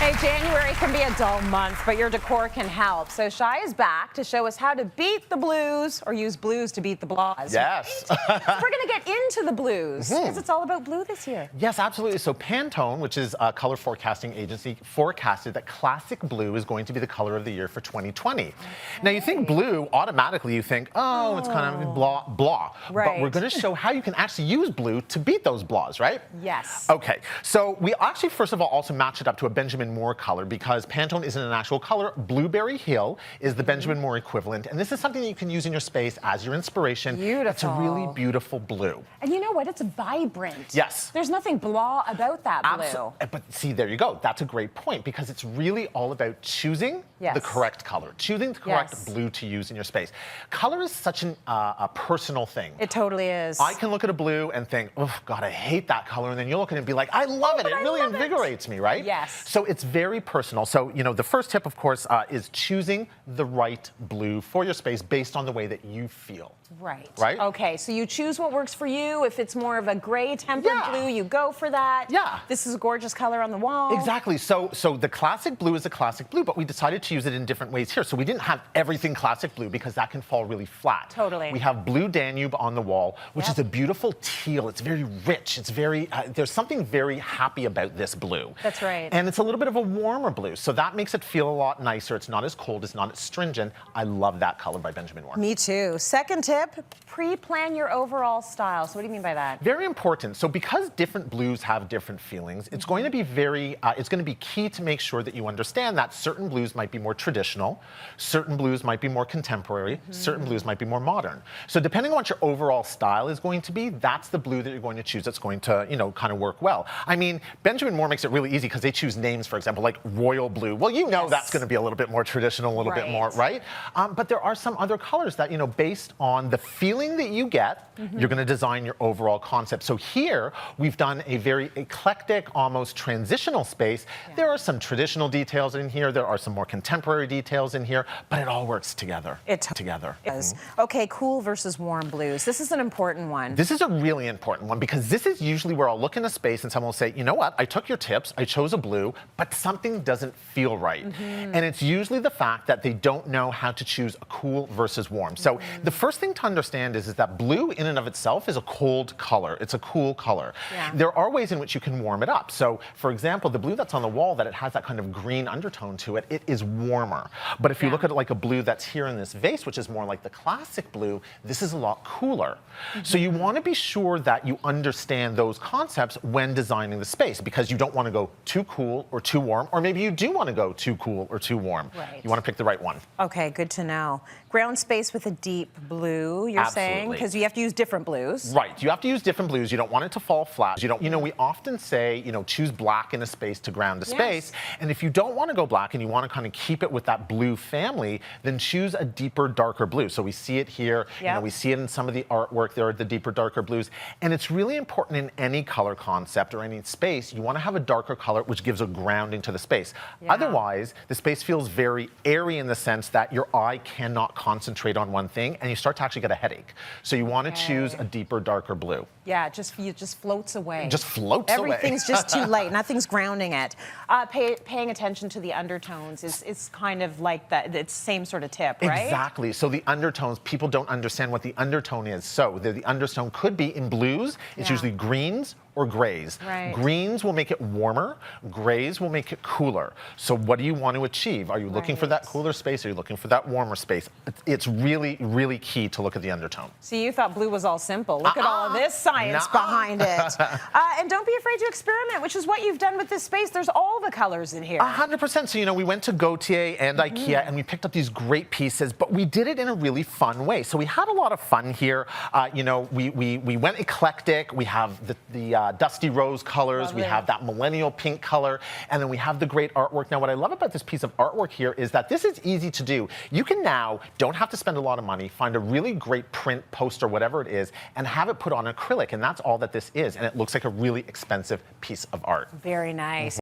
Hey, January can be a dull month, but your decor can help. So Shai is back to show us how to beat the blues or use blues to beat the blahs. Yes. We're going to get into the blues because it's all about blue this year. Yes, absolutely. So Pantone, which is a color forecasting agency, forecasted that classic blue is going to be the color of the year for 2020. Okay. Now, you think blue, automatically you think, oh, it's kind of blah, blah. Right. But we're going to show how you can actually use blue to beat those blahs, right? Yes. Okay. So we actually, first of all, also match it up to a Benjamin Moore color because Pantone isn't an actual color. Blueberry Hill is the Benjamin Moore equivalent. And this is something that you can use in your space as your inspiration. Beautiful. It's a really beautiful blue. And you know what? It's vibrant. Yes. There's nothing blah about that blue. But see, there you go. That's a great point because it's really all about choosing the correct color, choosing the correct blue to use in your space. Color is such a personal thing. It totally is. I can look at a blue and think, oh, God, I hate that color. And then you'll look at it and be like, I love it. It really invigorates me, right? Yes. So it's very personal. So, you know, the first tip, of course, is choosing the right blue for your space based on the way that you feel. Right. Right? Okay, so you choose what works for you. If it's more of a gray tempered blue, you go for that. Yeah. This is a gorgeous color on the wall. Exactly. So the classic blue is a classic blue, but we decided to use it in different ways here. So we didn't have everything classic blue because that can fall really flat. Totally. We have Blue Danube on the wall, which is a beautiful teal. It's very rich. It's very, there's something very happy about this blue. That's right. And it's a little bit of a warmer blue. So that makes it feel a lot nicer. It's not as cold. It's not as stringent. I love that color by Benjamin Moore. Me too. Second tip, pre-plan your overall style. So what do you mean by that? Very important. So because different blues have different feelings, it's going to be it's going to be key to make sure that you understand that certain blues might be more traditional, certain blues might be more contemporary, certain blues might be more modern. So depending on what your overall style is going to be, that's the blue that you're going to choose that's going to, you know, kind of work well. I mean, Benjamin Moore makes it really easy because they choose names, for example, like Royal Blue. Well, you know that's going to be a little bit more traditional, a little bit more, right? But there are some other colors that, you know, based on the feeling that you get, you're going to design your overall concept. So here, we've done a very eclectic, almost transitional space. There are some traditional details in here. There are some more contemporary details in here, but it all works together. Together. Okay, cool versus warm blues. This is an important one. This is a really important one because this is usually where I'll look in a space and someone will say, you know what, I took your tips, I chose a blue, but something doesn't feel right. And it's usually the fact that they don't know how to choose a cool versus warm. So the first thing to understand is that blue in and of itself is a cold color. It's a cool color. There are ways in which you can warm it up. So for example, the blue that's on the wall, that it has that kind of green undertone to it, it is warmer. But if you look at it like a blue that's here in this vase, which is more like the classic blue, this is a lot cooler. So you want to be sure that you understand those concepts when designing the space because you don't want to go too cool or too warm, or maybe you do want to go too cool or too warm. You want to pick the right one. Okay, good to know. Ground space with a deep blue, you're saying? Because you have to use different blues. Right, you have to use different blues. You don't want it to fall flat. You know, we often say, you know, choose black in a space to ground a space. And if you don't want to go black and you want to kind of keep it with that blue family, then choose a deeper, darker blue. So we see it here, you know, we see it in some of the artwork. There are the deeper, darker blues. And it's really important in any color concept or any space, you want to have a darker color which gives a grounding to the space. Otherwise, the space feels very airy in the sense that your eye cannot concentrate on one thing and you start to actually get a headache. So you want to choose a deeper, darker blue. Yeah, it just floats away. Just floats away. Everything's just too light. Nothing's grounding it. Paying attention to the undertones is kind of like that. It's the same sort of tip, right? Exactly. So the undertones, people don't understand what the undertone is. So the undertone could be in blues. It's usually greens or grays. Greens will make it warmer. Grays will make it cooler. So what do you want to achieve? Are you looking for that cooler space? Are you looking for that warmer space? It's really, really key to look at the undertone. See, you thought blue was all simple. Look at all of this science behind it. And don't be afraid to experiment, which is what you've done with this space. There's all the colors in here. 100%. So, you know, we went to Gautier and IKEA and we picked up these great pieces, but we did it in a really fun way. So we had a lot of fun here. You know, we went eclectic. We have the dusty rose colors. We have that millennial pink color. And then we have the great artwork. Now, what I love about this piece of artwork here is that this is easy to do. You can now, don't have to spend a lot of money, find a really great print, poster, whatever it is, and have it put on acrylic. And that's all that this is. And it looks like a really expensive piece of art. Very nice.